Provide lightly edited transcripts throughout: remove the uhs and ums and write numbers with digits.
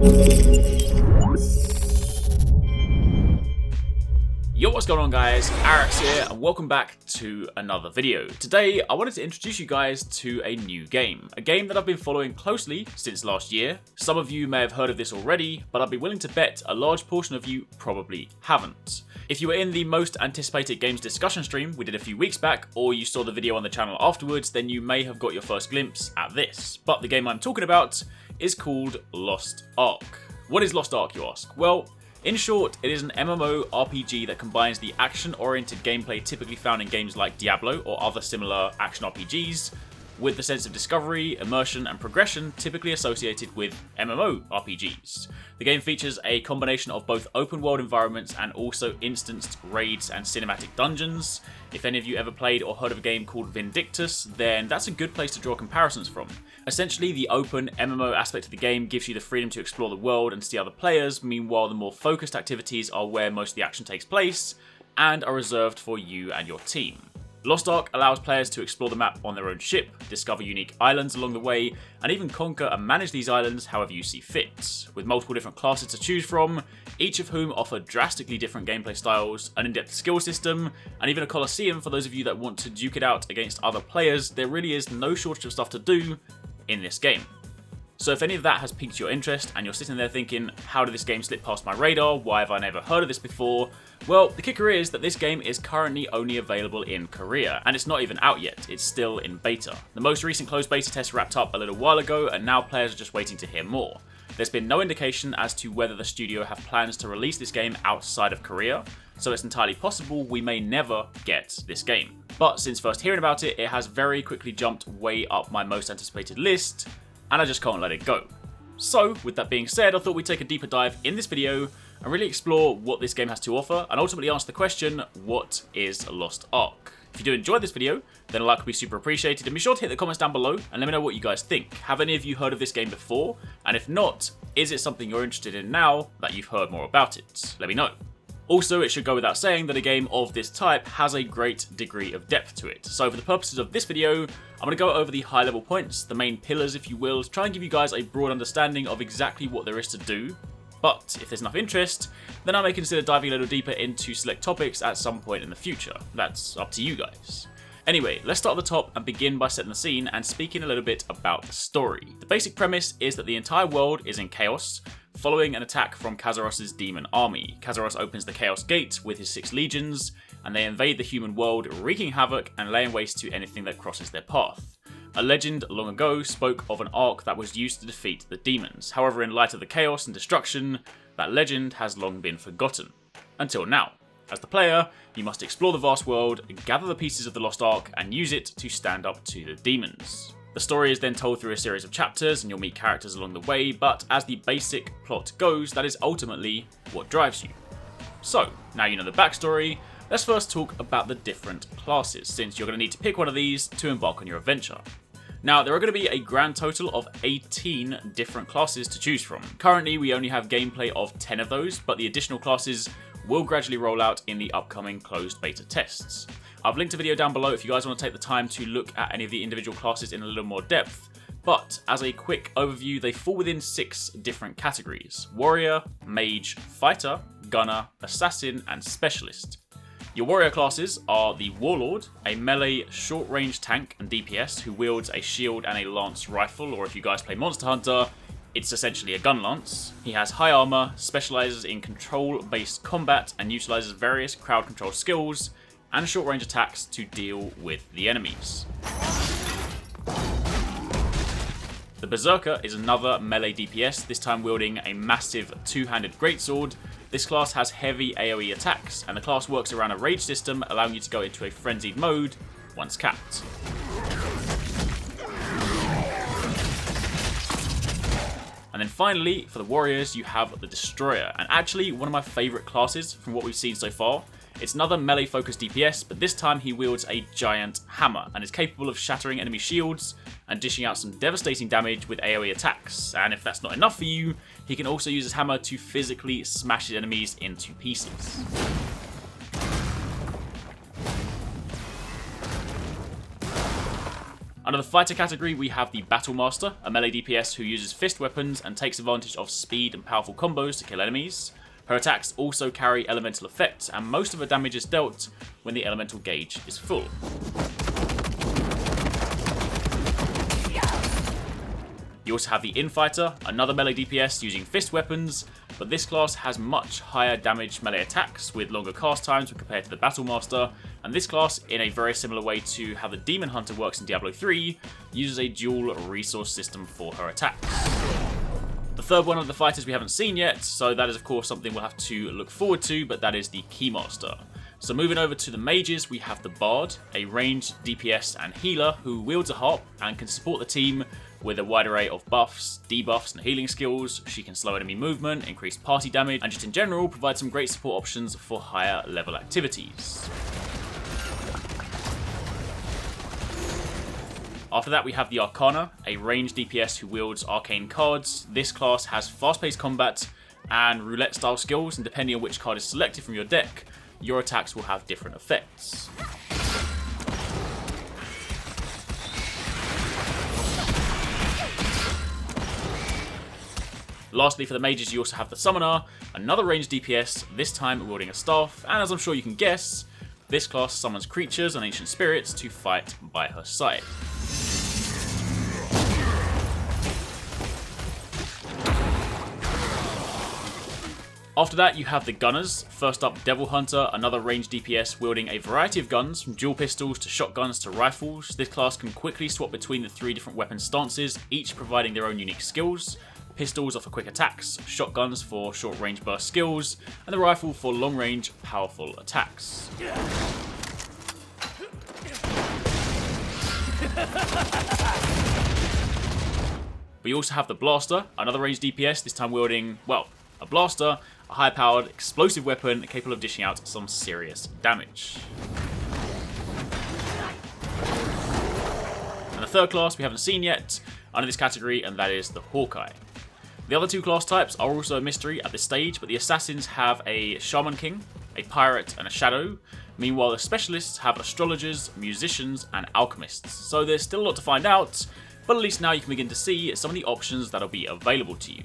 Yo, what's going on guys? Arekkz here and welcome back to another video. Today I wanted to introduce you guys to a new game. A game that I've been following closely since last year. Some of you may have heard of this already, but I'd be willing to bet a large portion of you probably haven't. If you were in the most anticipated games discussion stream we did a few weeks back, or you saw the video on the channel afterwards, then you may have got your first glimpse at this. But the game I'm talking about is called Lost Ark. What is Lost Ark, you ask? Well, in short, it is an MMORPG that combines the action-oriented gameplay typically found in games like Diablo or other similar action RPGs with the sense of discovery, immersion, and progression typically associated with MMORPGs. The game features a combination of both open-world environments and also instanced raids and cinematic dungeons. If any of you ever played or heard of a game called Vindictus, then that's a good place to draw comparisons from. Essentially, the open MMO aspect of the game gives you the freedom to explore the world and see other players, meanwhile the more focused activities are where most of the action takes place and are reserved for you and your team. Lost Ark allows players to explore the map on their own ship, discover unique islands along the way, and even conquer and manage these islands however you see fit, with multiple different classes to choose from, each of whom offer drastically different gameplay styles, an in-depth skill system, and even a coliseum for those of you that want to duke it out against other players. There really is no shortage of stuff to do in this game. So if any of that has piqued your interest and you're sitting there thinking, how did this game slip past my radar, why have I never heard of this before? Well, the kicker is that this game is currently only available in Korea, and it's not even out yet, it's still in beta. The most recent closed beta test wrapped up a little while ago, and now players are just waiting to hear more. There's been no indication as to whether the studio have plans to release this game outside of Korea, so it's entirely possible we may never get this game. But since first hearing about it, it has very quickly jumped way up my most anticipated list, and I just can't let it go. So, with that being said, I thought we'd take a deeper dive in this video and really explore what this game has to offer, and ultimately answer the question, what is Lost Ark? If you do enjoy this video, then a like would be super appreciated, and be sure to hit the comments down below and let me know what you guys think. Have any of you heard of this game before? And if not, is it something you're interested in now that you've heard more about it? Let me know. Also, it should go without saying that a game of this type has a great degree of depth to it. So for the purposes of this video, I'm going to go over the high level points, the main pillars if you will, to try and give you guys a broad understanding of exactly what there is to do. But if there's enough interest, then I may consider diving a little deeper into select topics at some point in the future. That's up to you guys. Anyway, let's start at the top and begin by setting the scene and speaking a little bit about the story. The basic premise is that the entire world is in chaos, following an attack from Khazaros's demon army. Khazaros opens the Chaos Gate with his 6 legions, and they invade the human world, wreaking havoc and laying waste to anything that crosses their path. A legend long ago spoke of an ark that was used to defeat the demons. However, in light of the chaos and destruction, that legend has long been forgotten. Until now. As the player, you must explore the vast world, gather the pieces of the Lost Ark, and use it to stand up to the demons. The story is then told through a series of chapters, and you'll meet characters along the way, but as the basic plot goes, that is ultimately what drives you. So, now you know the backstory, let's first talk about the different classes, since you're going to need to pick one of these to embark on your adventure. Now, there are going to be a grand total of 18 different classes to choose from. Currently, we only have gameplay of 10 of those, but the additional classes will gradually roll out in the upcoming closed beta tests. I've linked a video down below if you guys want to take the time to look at any of the individual classes in a little more depth, but as a quick overview, they fall within 6 different categories: Warrior, Mage, Fighter, Gunner, Assassin, and Specialist. Your warrior classes are the Warlord, a melee short-range tank and DPS who wields a shield and a lance rifle, or if you guys play Monster Hunter, it's essentially a gun lance. He has high armor, specializes in control-based combat, and utilizes various crowd control skills and short-range attacks to deal with the enemies. The Berserker is another melee DPS, this time wielding a massive two-handed greatsword. This class has heavy AoE attacks, and the class works around a rage system, allowing you to go into a frenzied mode once capped. And then finally, for the warriors, you have the Destroyer, and actually one of my favourite classes from what we've seen so far. It's another melee-focused DPS, but this time he wields a giant hammer, and is capable of shattering enemy shields and dishing out some devastating damage with AoE attacks. And if that's not enough for you, he can also use his hammer to physically smash his enemies into pieces. Under the fighter category, we have the Battle Master, a melee DPS who uses fist weapons and takes advantage of speed and powerful combos to kill enemies. Her attacks also carry elemental effects, and most of her damage is dealt when the elemental gauge is full. You also have the Infighter, another melee DPS using fist weapons, but this class has much higher damage melee attacks with longer cast times when compared to the Battle Master, and this class, in a very similar way to how the Demon Hunter works in Diablo 3, uses a dual resource system for her attacks. The third one of the fighters we haven't seen yet, so that is of course something we'll have to look forward to, but that is the Keymaster. So moving over to the mages, we have the Bard, a ranged DPS and healer who wields a harp and can support the team with a wide array of buffs, debuffs, and healing skills. She can slow enemy movement, increase party damage, and just in general provide some great support options for higher level activities. After that, we have the Arcana, a ranged DPS who wields arcane cards. This class has fast-paced combat and roulette-style skills, and depending on which card is selected from your deck, your attacks will have different effects. Lastly, for the mages, you also have the Summoner, another ranged DPS, this time wielding a staff, and as I'm sure you can guess, this class summons creatures and ancient spirits to fight by her side. After that, you have the Gunners. First up, Devil Hunter, another ranged DPS wielding a variety of guns, from dual pistols to shotguns to rifles. This class can quickly swap between the 3 different weapon stances, each providing their own unique skills. Pistols offer quick attacks, shotguns for short range burst skills, and the rifle for long range, powerful attacks. We also have the Blaster, another ranged DPS, this time wielding, well, a blaster, a high-powered explosive weapon capable of dishing out some serious damage. And the third class we haven't seen yet under this category, and that is the Hawkeye. The other 2 class types are also a mystery at this stage, but the Assassins have a Shaman King, a Pirate, and a Shadow. Meanwhile, the Specialists have Astrologers, Musicians, and Alchemists. So there's still a lot to find out, but at least now you can begin to see some of the options that'll be available to you.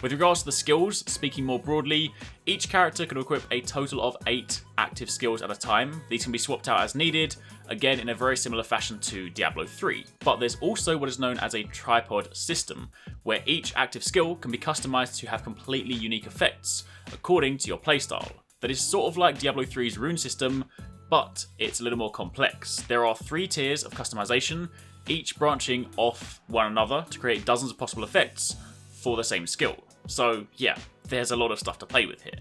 With regards to the skills, speaking more broadly, each character can equip a total of 8 active skills at a time. These can be swapped out as needed, again in a very similar fashion to Diablo 3. But there's also what is known as a tripod system, where each active skill can be customized to have completely unique effects according to your playstyle. That is sort of like Diablo 3's rune system, but it's a little more complex. There are 3 tiers of customization, each branching off one another to create dozens of possible effects for the same skill. So yeah, there's a lot of stuff to play with here.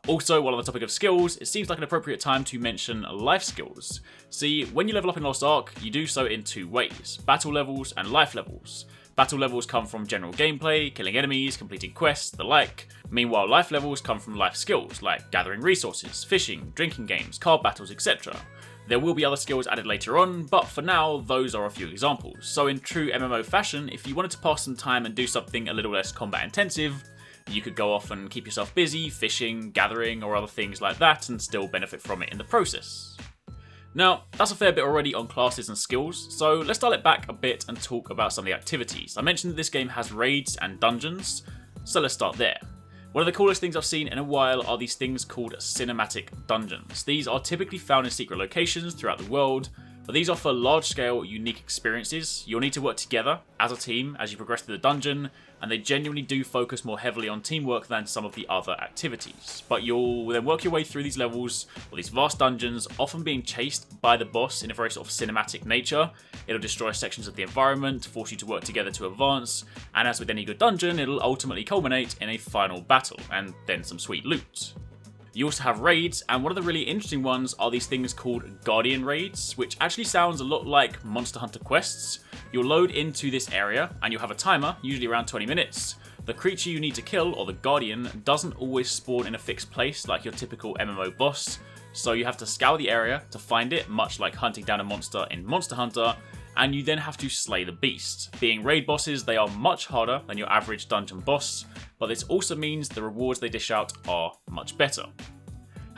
Also, while on the topic of skills, it seems like an appropriate time to mention life skills. See, when you level up in Lost Ark, you do so in 2 ways, battle levels and life levels. Battle levels come from general gameplay, killing enemies, completing quests, the like. Meanwhile, life levels come from life skills, like gathering resources, fishing, drinking games, card battles, etc. There will be other skills added later on, but for now, those are a few examples. So in true MMO fashion, if you wanted to pass some time and do something a little less combat intensive, you could go off and keep yourself busy, fishing, gathering, or other things like that, and still benefit from it in the process. Now, that's a fair bit already on classes and skills, so let's dial it back a bit and talk about some of the activities. I mentioned that this game has raids and dungeons, so let's start there. One of the coolest things I've seen in a while are these things called cinematic dungeons. These are typically found in secret locations throughout the world, but these offer large-scale, unique experiences. You'll need to work together as a team as you progress through the dungeon, and they genuinely do focus more heavily on teamwork than some of the other activities. But you'll then work your way through these levels, or these vast dungeons, often being chased by the boss in a very sort of cinematic nature. It'll destroy sections of the environment, force you to work together to advance, and as with any good dungeon, it'll ultimately culminate in a final battle, and then some sweet loot. You also have raids, and one of the really interesting ones are these things called Guardian raids, which actually sounds a lot like Monster Hunter quests. You'll load into this area, and you'll have a timer, usually around 20 minutes. The creature you need to kill, or the Guardian, doesn't always spawn in a fixed place like your typical MMO boss, so you have to scour the area to find it, much like hunting down a monster in Monster Hunter, and you then have to slay the beast. Being raid bosses, they are much harder than your average dungeon boss, but this also means the rewards they dish out are much better.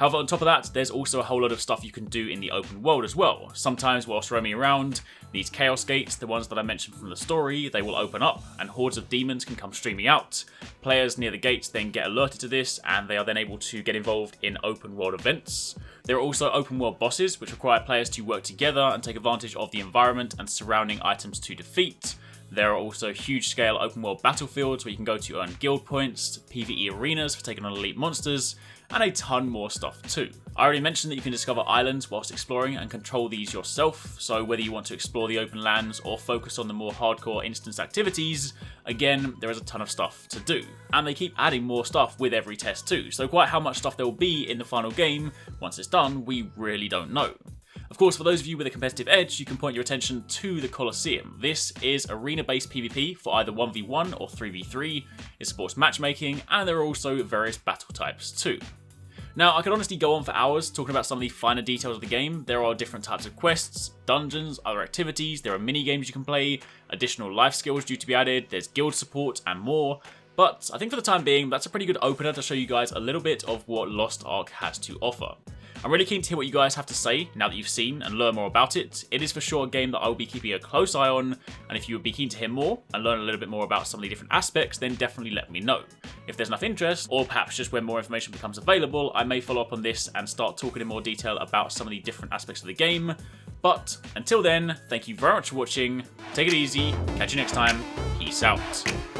However, on top of that, there's also a whole lot of stuff you can do in the open world as well. Sometimes whilst roaming around, these chaos gates, the ones that I mentioned from the story, they will open up and hordes of demons can come streaming out. Players near the gates then get alerted to this and they are then able to get involved in open world events. There are also open world bosses which require players to work together and take advantage of the environment and surrounding items to defeat. There are also huge scale open world battlefields where you can go to earn guild points, PvE arenas for taking on elite monsters, and a ton more stuff too. I already mentioned that you can discover islands whilst exploring and control these yourself, so whether you want to explore the open lands or focus on the more hardcore instance activities, again, there is a ton of stuff to do. And they keep adding more stuff with every test too, so quite how much stuff there will be in the final game, once it's done, we really don't know. Of course, for those of you with a competitive edge, you can point your attention to the Colosseum. This is arena-based PvP for either 1v1 or 3v3, it supports matchmaking, and there are also various battle types too. Now, I could honestly go on for hours talking about some of the finer details of the game. There are different types of quests, dungeons, other activities, there are mini-games you can play, additional life skills due to be added, there's guild support, and more. But I think for the time being, that's a pretty good opener to show you guys a little bit of what Lost Ark has to offer. I'm really keen to hear what you guys have to say now that you've seen and learn more about it. It is for sure a game that I will be keeping a close eye on, and if you would be keen to hear more and learn a little bit more about some of the different aspects, then definitely let me know. If there's enough interest, or perhaps just when more information becomes available, I may follow up on this and start talking in more detail about some of the different aspects of the game. But until then, thank you very much for watching, take it easy, catch you next time, peace out.